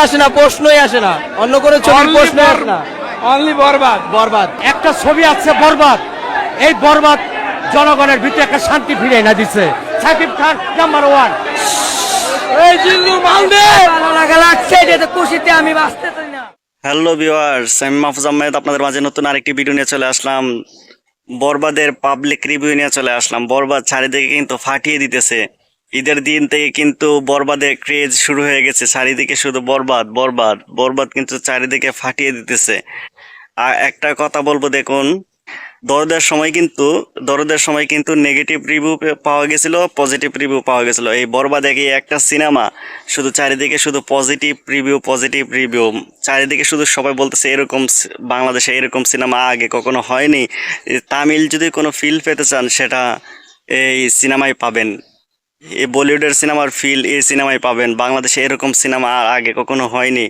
আসে না, প্রশ্নই আসে না, অন্য কোনো ছবির প্রশ্ন আসে না। অনলি বরবাদ। বরবাদ। একটা ছবি আছে বরবাদ, এই বরবাদ জনগণের ভিতরে একটা শান্তি ফিরে না দিচ্ছে। সাকিব খান নাম্বার 1। এই জিল্লু মালদে ভালো লাগা লাগছে, এটা খুশিতে আমি বাঁচতে চাই না। হ্যালো ভিউয়ার্স, আমি মাহফুজ আহমেদ আপনাদের মাঝে নতুন আরেকটি ভিডিও নিয়ে চলে আসলাম। বরবাদের পাবলিক রিভিউ নিয়ে চলে আসলাম। বরবাদ চারিদিকে কিন্তু ফাটিয়ে দিতেছে। ঈদের দিন থেকে কিন্তু বরবাদের ক্রেজ শুরু হয়ে গেছে। চারিদিকে শুধু বরবাদ বরবাদ বরবাদ, কিন্তু চারিদিকে ফাটিয়ে দিতেছে। আর একটা কথা বলবো, দেখুন, দরদের সময় কিন্তু নেগেটিভ রিভিউ পাওয়া গেছিল, পজিটিভ রিভিউ পাওয়া গেছিল। এই বরবাদ একটা সিনেমা, শুধু চারিদিকে শুধু পজিটিভ রিভিউ। চারিদিকে শুধু সবাই বলতেছে এরকম বাংলাদেশে এরকম সিনেমা আগে কখনো হয়নি। তামিল যদি কোনো ফিল পেতে চান, সেটা এই সিনেমায় পাবেন। এই বলিউডের সিনেমার ফিল এই সিনেমায় পাবেন। বাংলাদেশে এরকম সিনেমা আর আগে কখনো হয়নি।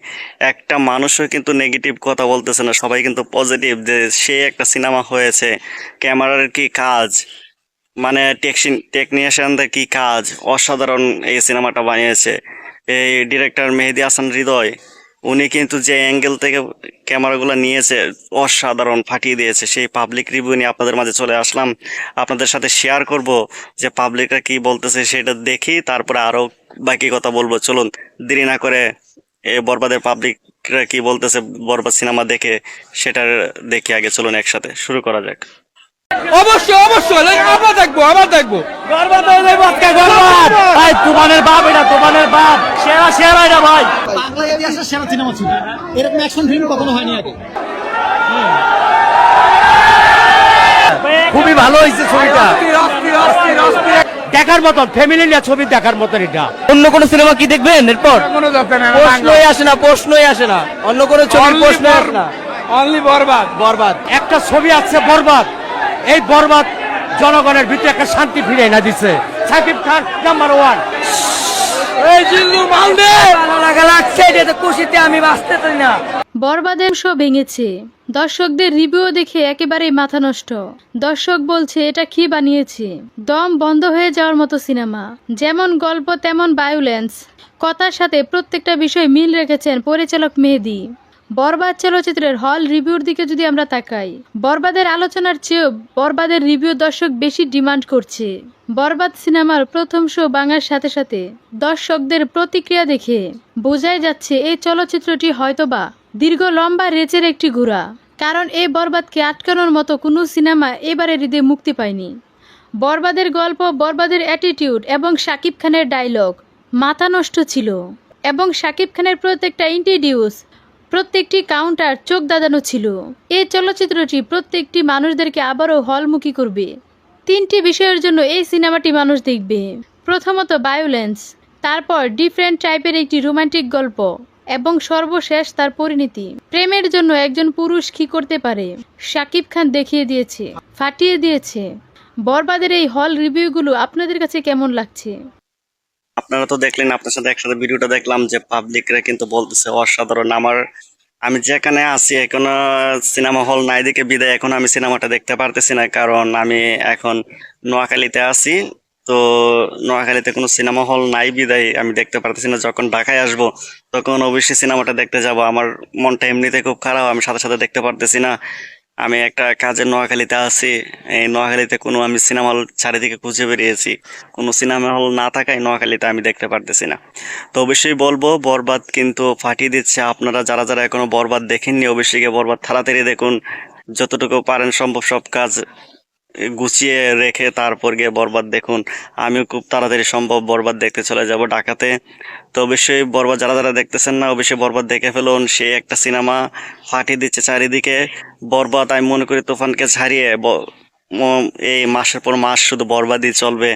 একটা মানুষও কিন্তু নেগেটিভ কথা বলতেছে না, সবাই কিন্তু পজিটিভ, যে সে একটা সিনেমা হয়েছে। ক্যামেরার কি কাজ, মানে টেকনিশিয়ানদের কি কাজ, অসাধারণ এই সিনেমাটা বানিয়েছে এই ডিরেক্টর মেহেদী হাসান হৃদয়। উনি কিন্তু যে অ্যাঙ্গেল থেকে ক্যামেরাগুলো নিয়েছে, অসাধারণ ফাটিয়ে দিয়েছে। সেই পাবলিক রিভিউ নিয়ে আপনাদের মাঝে চলে আসলাম, আপনাদের সাথে শেয়ার করব যে পাবলিকরা কি বলতেছে সেটা দেখি, তারপরে আরও বাকি কথা বলবো। চলুন দেরি না করে বরবাদের পাবলিকরা কি বলতেছে বরবাদ সিনেমা দেখে, সেটা দেখি আগে। চলুন একসাথে শুরু করা যাক। অবশ্যই অবশ্যই আবার দেখবো। বরবাদ হইলে বাচ্চা বরবাদ। ভাই তুমানের বাপ, এটা তুমানের বাপ, সেরা এটা ভাই। বাংলা ইতিহাসের সেরা সিনেমা ছিল, এরকম অ্যাকশন ফিল্ম কখনো হয়নি আগে। খুবই ভালো হয়েছে ছবিটা, দেখার মতন, ফ্যামিলি নিয়ে ছবি দেখার মতন। এটা অন্য কোনো সিনেমা কি দেখবেন এরপর? কোনো দরকার নেই, প্রশ্নই আসে না, প্রশ্নই আসে না, অন্য কোনো ছবির প্রশ্ন আসে না। অনলি বরবাদ। বরবাদ। একটা ছবি আছে বরবাদ, এই বরবাদ জনগণের ভিতরে একটা শান্তি ফিরে না দিচ্ছে। সাকিব খান নাম্বার 1। এই জিল্লু মালদে ভালো লাগা লাগছে, এটা খুশিতে আমি বাঁচতে চাই না। বরবাদের শো ভেঙেছে। দর্শকদের রিভিউ দেখে একেবারেই মাথা নষ্ট। দর্শক বলছে এটা কি বানিয়েছে, দম বন্ধ হয়ে যাওয়ার মতো সিনেমা। যেমন গল্প তেমন ভায়োলেন্স, কথার সাথে প্রত্যেকটা বিষয় মিল রেখেছেন পরিচালক মেহেদী। বরবাদ চলচ্চিত্রের হল রিভিউর দিকে যদি আমরা তাকাই, বরবাদের আলোচনার চেয়েও বরবাদের রিভিউ দর্শক বেশি ডিমান্ড করছে। বরবাদ সিনেমার প্রথম শো ভাঙার সাথে সাথে দর্শকদের প্রতিক্রিয়া দেখে বোঝাই যাচ্ছে এই চলচ্চিত্রটি হয়তোবা দীর্ঘ লম্বা রেচের একটি ঘোড়া। কারণ এই বরবাদকে আটকানোর মতো কোনো সিনেমা এবারের ঈদে মুক্তি পায়নি। বরবাদের গল্প, বরবাদের অ্যাটিটিউড এবং শাকিব খানের ডায়লগ মাথা নষ্ট ছিল। এবং শাকিব খানের প্রত্যেকটা ইন্ট্রোডিউস, প্রত্যেকটি কাউন্টার চোখ দাদানো ছিল। এই চলচ্চিত্রটি প্রত্যেকটি মানুষদেরকে আবারও হলমুখী করবে। 3টি বিষয়ের জন্য এই সিনেমাটি মানুষ দেখবে। প্রথমত ভায়োলেন্স, তারপর ডিফারেন্ট টাইপের একটি রোমান্টিক গল্প, এবং সর্বশেষ তার পরিণতি। প্রেমের জন্য একজন পুরুষ কি করতে পারে শাকিব খান দেখিয়ে দিয়েছে, ফাটিয়ে দিয়েছে। বরবাদের এই হল রিভিউগুলো আপনাদের কাছে কেমন লাগছে? আপনারা তো দেখলেন, আপনার সাথে একসাথে ভিডিওটা দেখলাম যে পাবলিকরা কিন্তু বলতেছে অসাধারণ। আমি যেখানে আছি এখনো সিনেমা হল নাই দেখে বিদায় এখন আমি সিনেমাটা দেখতে পারতেছি না, কারণ আমি এখন নোয়াখালীতে আছি। তো নোয়াখালীতে কোনো সিনেমা হল নাই বিদায় আমি দেখতে পারতেছি না। যখন ঢাকায় আসবো তখন অবশ্যই সিনেমাটা দেখতে যাব। আমার মনটা এমনিতে খুব খারাপ, আমি সাথে সাথে দেখতে পারতেছি না। আমি একটা কাজে নোয়াখালীতে আছি, এই নোয়াখালীতে কোনো আমি সিনেমা হল চারিদিকে খুঁজে বেরিয়েছি, কোনো সিনেমা হল না থাকায় নোয়াখালীতে আমি দেখতে পারতেছি না। তো অবশ্যই বলবো বরবাদ কিন্তু ফাটিয়ে দিচ্ছে। আপনারা যারা যারা এখনো বরবাদ দেখেননি, অবশ্যই গিয়ে বরবাদ তাড়াতাড়ি দেখুন। যতটুকু পারেন সম্ভব সব কাজ গুছিয়ে রেখে তারপর গিয়ে বরবাদ দেখুন। আমিও খুব তাড়াতাড়ি সম্ভব বরবাদ দেখতে চলে যাব ঢাকাতে। তো অবশ্যই বরবাদ যারা যারা দেখতেছেন না, অবশ্যই বরবাদ দেখে ফেলুন। সে একটা সিনেমা ফাটিয়ে দিচ্ছে চারিদিকে। বরবাদ আমি মনে করি তুফানকে ছাড়িয়ে এই মাসের পর মাস শুধু বরবাদই চলবে,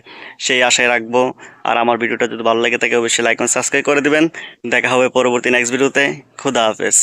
সেই আশায় রাখবো। আর আমার ভিডিওটা যদি ভালো লাগে থাকে অবশ্যই লাইক এবং সাবস্ক্রাইব করে দিবেন। দেখা হবে পরবর্তী নেক্সট ভিডিওতে। খুদা হাফেজ।